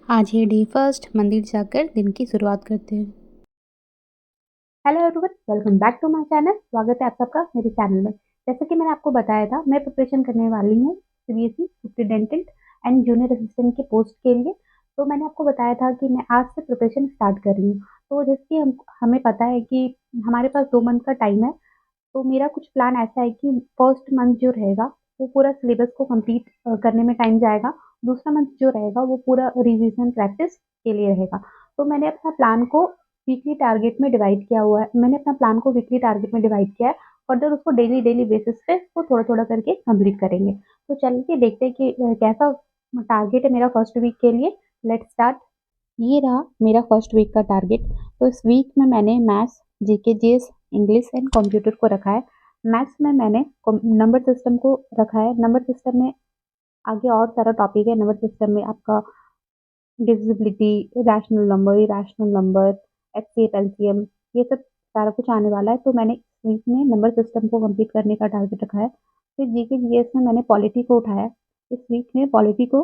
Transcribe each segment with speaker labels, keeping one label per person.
Speaker 1: आज है day first, मंदिर जाकर दिन की शुरुआत करते हैं। Hello everyone, welcome back to my channel. स्वागत है आप सबका मेरे चैनल में। जैसे कि मैंने आपको बताया था, मैं प्रिपरेशन करने वाली हूँ CBSE superintendent and junior assistant के पोस्ट के लिए। तो मैंने आपको बताया था कि मैं आज से प्रिपरेशन स्टार्ट कर रही हूँ। तो जैसे कि हमें पता है कि हमारे पास 2 मंथ का टाइम है। तो मेरा कुछ प्लान ऐसा है कि फर्स्ट मंथ जो रहेगा वो पूरा सिलेबस को कंप्लीट करने में टाइम जाएगा। दूसरा मंथ जो रहेगा वो पूरा रिवीजन प्रैक्टिस के लिए रहेगा। तो मैंने अपना प्लान को वीकली टारगेट में डिवाइड किया हुआ है। मैंने अपना प्लान को वीकली टारगेट में डिवाइड किया है। फर्दर उसको डेली डेली बेसिस पे उसको थोड़ा थोड़ा करके कंप्लीट करेंगे। तो चलिए देखते हैं कि कैसा टारगेट है मेरा फर्स्ट वीक के लिए। Let's start. ये रहा मेरा फर्स्ट वीक का टारगेट। तो इस वीक में मैंने maths, GK, GS, English and computer को रखा है। मैथ्स में मैंने नंबर सिस्टम को रखा है। नंबर सिस्टम में आगे और सारा टॉपिक है। नंबर सिस्टम में आपका divisibility, rational number, irrational number, HCF, LCM, ये सब सारा कुछ आने वाला है। तो मैंने इस वीक में नंबर सिस्टम को कंप्लीट करने का टारगेट रखा है। फिर जीके जीएस में मैंने पॉलिटी को उठाया। इस वीक में पॉलिटी को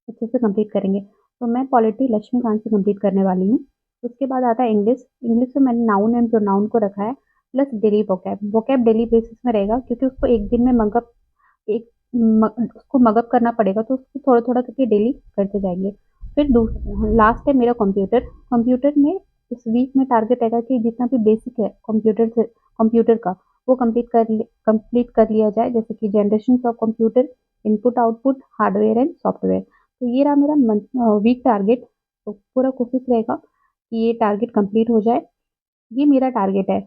Speaker 1: अच्छे से कंप्लीट करेंगे। तो मैं पॉलिटी लक्ष्मीकांत से कंप्लीट करने वाली हूँ। उसके बाद आता है इंग्लिश। इंग्लिश में मैंने नाउन एंड प्रोनाउन को रखा है, plus daily vocab. Vocab daily basis में रहेगा क्योंकि उसको एक दिन में उसको मगअप करना पड़ेगा। तो उसको थोड़ा थोड़ा करके डेली करते जाएंगे। फिर लास्ट है मेरा कंप्यूटर। कंप्यूटर में इस वीक में टारगेट रहेगा कि जितना भी बेसिक है कंप्यूटर का वो कंप्लीट कर लिया जाए। जैसे कि generation of computer, input output, hardware and software. तो ये रहा मेरा वीक टारगेट। तो पूरा कोशिश रहेगा कि ये टारगेट कंप्लीट हो जाए। ये मेरा टारगेट है।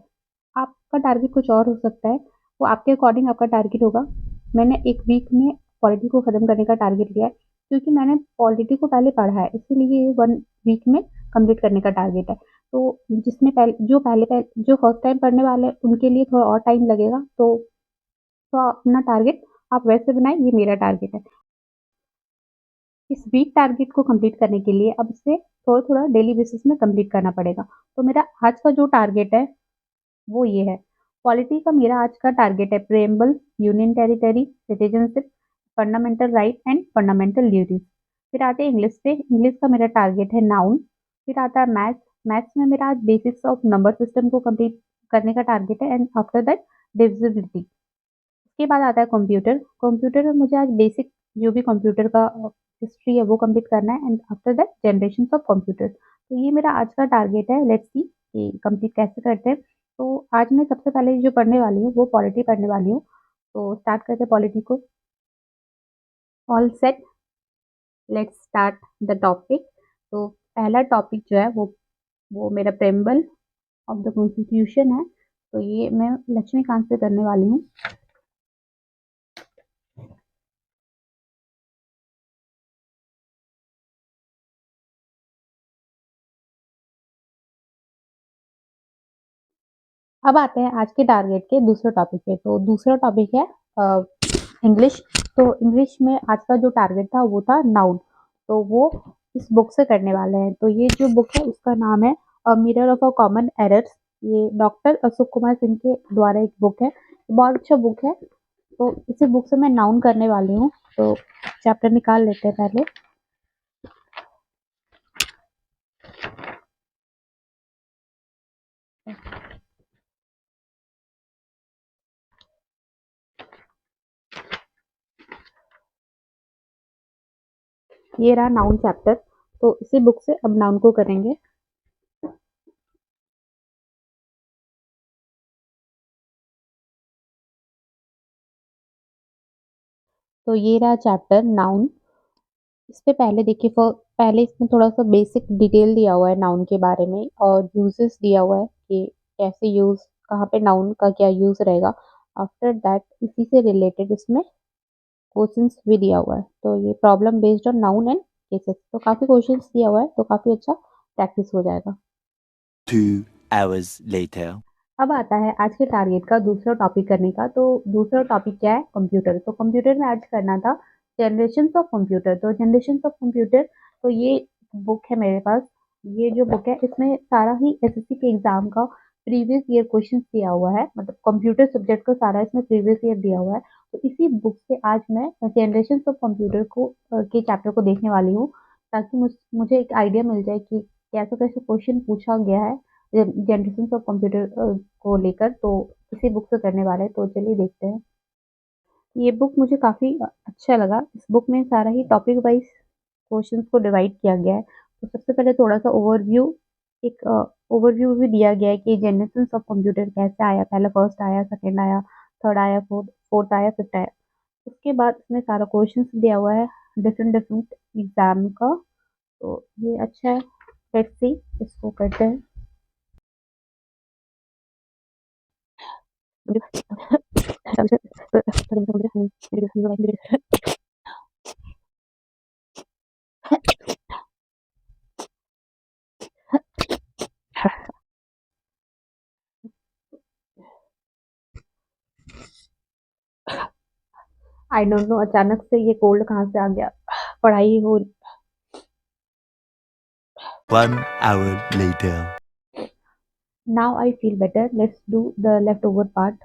Speaker 1: आपका टारगेट कुछ और हो सकता है, वो आपके अकॉर्डिंग आपका टारगेट होगा। मैंने एक वीक में पॉलिटी को खत्म करने का टारगेट लिया है क्योंकि मैंने पॉलिटी को पहले पढ़ा है, इसीलिए ये 1 वीक में कंप्लीट करने का टारगेट है। तो जिसमें पहले जो फर्स्ट टाइम पढ़ने वाले हैं उनके लिए थोड़ा और टाइम लगेगा। तो अपना टारगेट आप वैसे बनाए, ये मेरा टारगेट है। इस वीक टारगेट को कंप्लीट करने के लिए अब इसे थोड़ा थोड़ा डेली बेसिस में कंप्लीट करना पड़ेगा। तो मेरा आज का जो टारगेट है वो ये है। पॉलिटी का मेरा आज का टारगेट है preamble, union territory, citizenship, fundamental right and fundamental duties. फिर आते हैं इंग्लिश पे। इंग्लिश का मेरा टारगेट है नाउन। फिर आता है मैथ्स। मैथ्स में मेरा आज बेसिक्स ऑफ नंबर सिस्टम को कंप्लीट करने का टारगेट है एंड आफ्टर दैट डिविजिबिलिटी। उसके बाद आता है कंप्यूटर। कंप्यूटर में मुझे आज बेसिक जो भी कंप्यूटर का हिस्ट्री है वो कंप्लीट करना है and after that generation of computer. तो ये मेरा आज का टारगेट है। लेट्स सी कि कंप्लीट कैसे करते हैं। तो आज मैं सबसे पहले जो पढ़ने वाली हूँ वो पॉलिटी पढ़ने वाली हूँ। तो स्टार्ट करते हैं पॉलिटी को। All set, let's start the topic. तो पहला टॉपिक जो है वो मेरा प्रेम्बल ऑफ द कॉन्स्टिट्यूशन है। तो ये मैं लक्ष्मीकांत से करने वाली हूँ। अब आते हैं आज के टारगेट के दूसरे टॉपिक पे। तो दूसरा टॉपिक है इंग्लिश। तो इंग्लिश में आज का जो टारगेट था वो था नाउन। तो वो इस बुक से करने वाले हैं। तो ये जो बुक है उसका नाम है a mirror of a common errors. ये डॉक्टर अशोक कुमार सिंह के द्वारा एक बुक है। बहुत अच्छा बुक है। तो इसी बुक से मैं नाउन करने वाली हूँ। तो चैप्टर निकाल लेते हैं पहले। ये रहा नाउन चैप्टर। तो इसी बुक से अब नाउन को करेंगे। तो ये रहा चैप्टर नाउन। इस पे पहले देखिए, पहले इसमें थोड़ा सा बेसिक डिटेल दिया हुआ है नाउन के बारे में और यूजेस दिया हुआ है कि कैसे यूज, कहाँ पे नाउन का क्या यूज रहेगा। आफ्टर दैट इसी से रिलेटेड इसमें क्वेश्चंस भी दिया हुआ है। तो ये problem based on noun and cases. तो काफी क्वेश्चंस दिया हुआ है, तो काफी अच्छा प्रैक्टिस हो जाएगा।
Speaker 2: 2 hours later.
Speaker 1: अब आता है आज के टारगेट का दूसरा टॉपिक करने का। तो दूसरा टॉपिक क्या है? कंप्यूटर। तो कंप्यूटर में आज करना था जनरेशन ऑफ कंप्यूटर। तो जनरेशन ऑफ कंप्यूटर, तो ये बुक है मेरे पास। ये जो बुक है इसमें सारा ही एसएससी के एग्जाम का प्रीवियस ईयर क्वेश्चन दिया हुआ है। मतलब कंप्यूटर सब्जेक्ट का सारा इसमें प्रीवियस ईयर दिया हुआ है। तो इसी बुक से आज मैं जनरेशन ऑफ कंप्यूटर के चैप्टर को देखने वाली हूँ। ताकि मुझे एक आइडिया मिल जाए कि कैसे-कैसे क्वेश्चन पूछा गया है जनरेशंस ऑफ कंप्यूटर को लेकर, तो इसी बुक से करने वाले हैं, तो चलिए देखते हैं। ये बुक मुझे काफ़ी अच्छा लगा। इस बुक में सारा ही टॉपिक वाइज़ क्वेश्चंस को डिवाइड किया गया है। तो सबसे पहले थोड़ा-सा एक ओवरव्यू भी दिया गया है कि जेनेसिस ऑफ कंप्यूटर कैसे आया, पहले फर्स्ट आया, सेकंड आया, थर्ड आया, फोर्थ आया, फिफ्थ आया। उसके बाद इसमें सारा क्वेश्चंस दिया हुआ है डिफरेंट डिफरेंट एग्ज़ाम का, तो ये अच्छा है। लेट्स सी, इसको करते हैं। आई डोंट नो अचानक से ये कोल्ड कहाँ से आ गया। पढ़ाई हो
Speaker 2: One hour later.
Speaker 1: Now I feel better. Let's do the leftover part.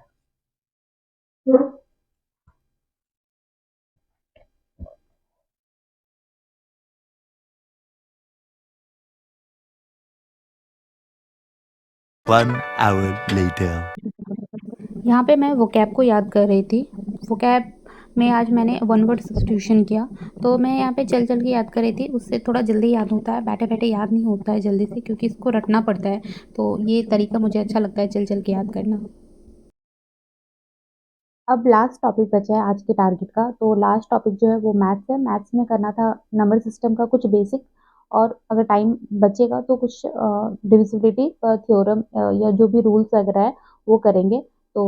Speaker 2: 1 hour later.
Speaker 1: यहाँ पे मैं वोकैब को याद कर रही थी। वोकैब में आज मैंने वन वर्ड सब्स्टिट्यूशन किया, तो मैं यहाँ पे चल के याद कर रही थी। उससे थोड़ा जल्दी याद होता है, बैठे-बैठे याद नहीं होता है जल्दी से, क्योंकि इसको रटना पड़ता है। तो ये तरीका मुझे अच्छा लगता है चल के याद करना। अब लास्ट टॉपिक बचा है आज के टारगेट का, तो लास्ट टॉपिक जो है वो मैथ्स है। मैथ्स में करना था नंबर सिस्टम का कुछ बेसिक, और अगर टाइम बचेगा तो कुछ डिविजिबिलिटी का थ्योरम या जो भी रूल्स वगैरह है वो करेंगे। तो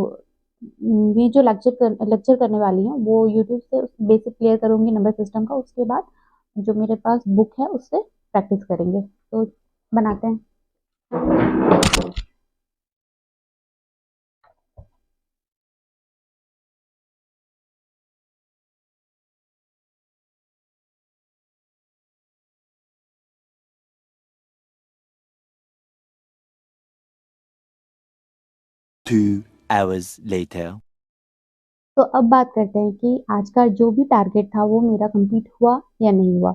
Speaker 1: ये जो लेक्चर करने वाली हूँ वो यूट्यूब से बेसिक क्लियर करूँगी नंबर सिस्टम का। उसके बाद जो मेरे पास बुक है उससे प्रैक्टिस करेंगे, तो बनाते हैं।
Speaker 2: 2 hours later.
Speaker 1: तो अब बात करते हैं कि आज का जो भी टारगेट था वो मेरा कंप्लीट हुआ या नहीं हुआ।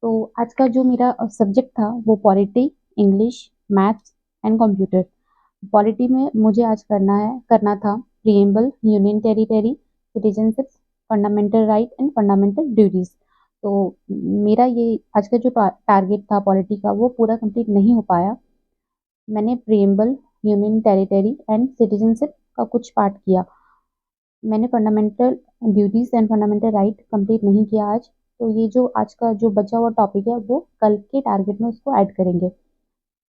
Speaker 1: तो आज का जो मेरा सब्जेक्ट था वो polity, English, maths and computer. Polity में मुझे आज करना था preamble, union territory, citizenship, fundamental right and fundamental duties. तो मेरा ये आज का जो टारगेट था पॉलिटी का वो पूरा कंप्लीट नहीं हो पाया। मैंने preamble, union territory and citizenship का कुछ पार्ट किया। मैंने fundamental duties and fundamental right complete नहीं किया आज। तो ये जो आज का जो बचा हुआ टॉपिक है वो कल के टारगेट में उसको ऐड करेंगे।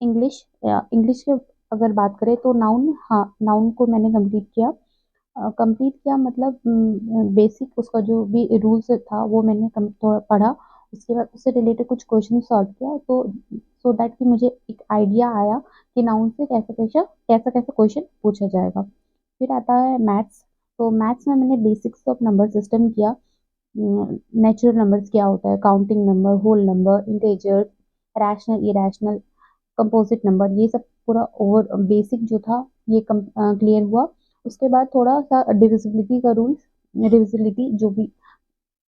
Speaker 1: इंग्लिश इंग्लिश के अगर बात करें तो नाउन, हाँ नाउन को मैंने कंप्लीट किया। कंप्लीट किया मतलब बेसिक उसका जो भी रूल्स था वो मैंने थोड़ा पढ़ा। उसके बाद उससे रिलेटेड कुछ क्वेश्चन सॉल्व किया, तो सो दैट कि मुझे एक आइडिया आया कि नाउन से कैसा कैसा क्वेश्चन पूछा जाएगा। फिर आता है मैथ्स। तो मैथ्स में मैंने बेसिक्स ऑफ नंबर सिस्टम किया। नेचुरल नंबर्स क्या होता है, counting number, whole number, integers, rational, irrational, composite number, ये सब पूरा ओवर बेसिक जो था ये क्लियर हुआ। उसके बाद थोड़ा सा डिविजिबिलिटी का रूल्स, डिविजिबिलिटी जो भी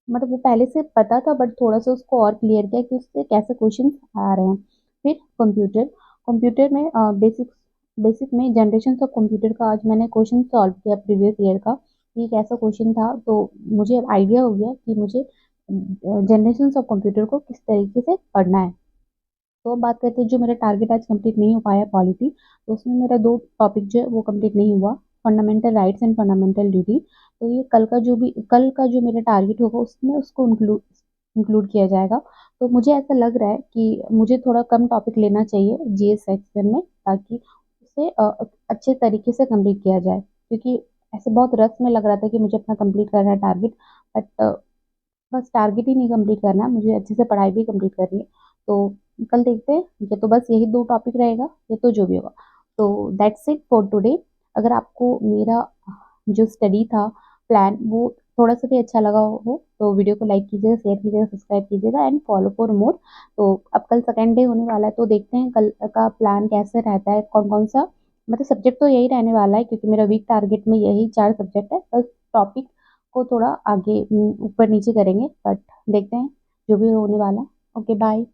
Speaker 1: मतलब वो पहले से पता था बट थोड़ा सा उसको और क्लियर किया कि उससे कैसे क्वेश्चन आ रहे हैं। फिर कंप्यूटर, कंप्यूटर में बेसिक में जनरेशन ऑफ कंप्यूटर का आज मैंने क्वेश्चन सॉल्व किया प्रीवियस ईयर का। ये कैसा क्वेश्चन था, तो मुझे अब आइडिया हो गया कि मुझे जनरेशन ऑफ कंप्यूटर को किस तरीके से पढ़ना है। तो अब बात करते हैं जो मेरा टारगेट आज कंप्लीट नहीं हो पाया पॉलिटी, तो उसमें मेरा दो टॉपिक जो है वो कंप्लीट नहीं हुआ, fundamental rights and fundamental duty. तो ये कल का जो मेरा टारगेट होगा उसमें उसको इंक्लूड किया जाएगा। तो मुझे ऐसा लग रहा है कि मुझे थोड़ा कम टॉपिक लेना चाहिए जीएस सेक्शन में, ताकि उसे अच्छे तरीके से कंप्लीट किया जाए, क्योंकि ऐसे बहुत रस में लग रहा था कि मुझे अपना कंप्लीट करना है टारगेट। बट बस टारगेट ही नहीं कंप्लीट करना, मुझे अच्छे से पढ़ाई भी कंप्लीट करनी है। तो कल देखते हैं, ये तो बस यही दो टॉपिक रहेगा, ये तो जो भी होगा। तो दैट्स इट फॉर टुडे। अगर आपको मेरा जो स्टडी था प्लान वो थोड़ा सा भी अच्छा लगा हो तो वीडियो को लाइक कीजिएगा, शेयर कीजिएगा, सब्सक्राइब कीजिएगा एंड फॉलो फॉर मोर। तो अब कल सेकेंड डे होने वाला है, तो देखते हैं कल का प्लान कैसे रहता है, कौन कौन सा मतलब सब्जेक्ट तो यही रहने वाला है, क्योंकि मेरा वीक टारगेट में यही 4 सब्जेक्ट है। बस टॉपिक को थोड़ा आगे ऊपर नीचे करेंगे, बट देखते हैं जो भी होने वाला है। Okay bye.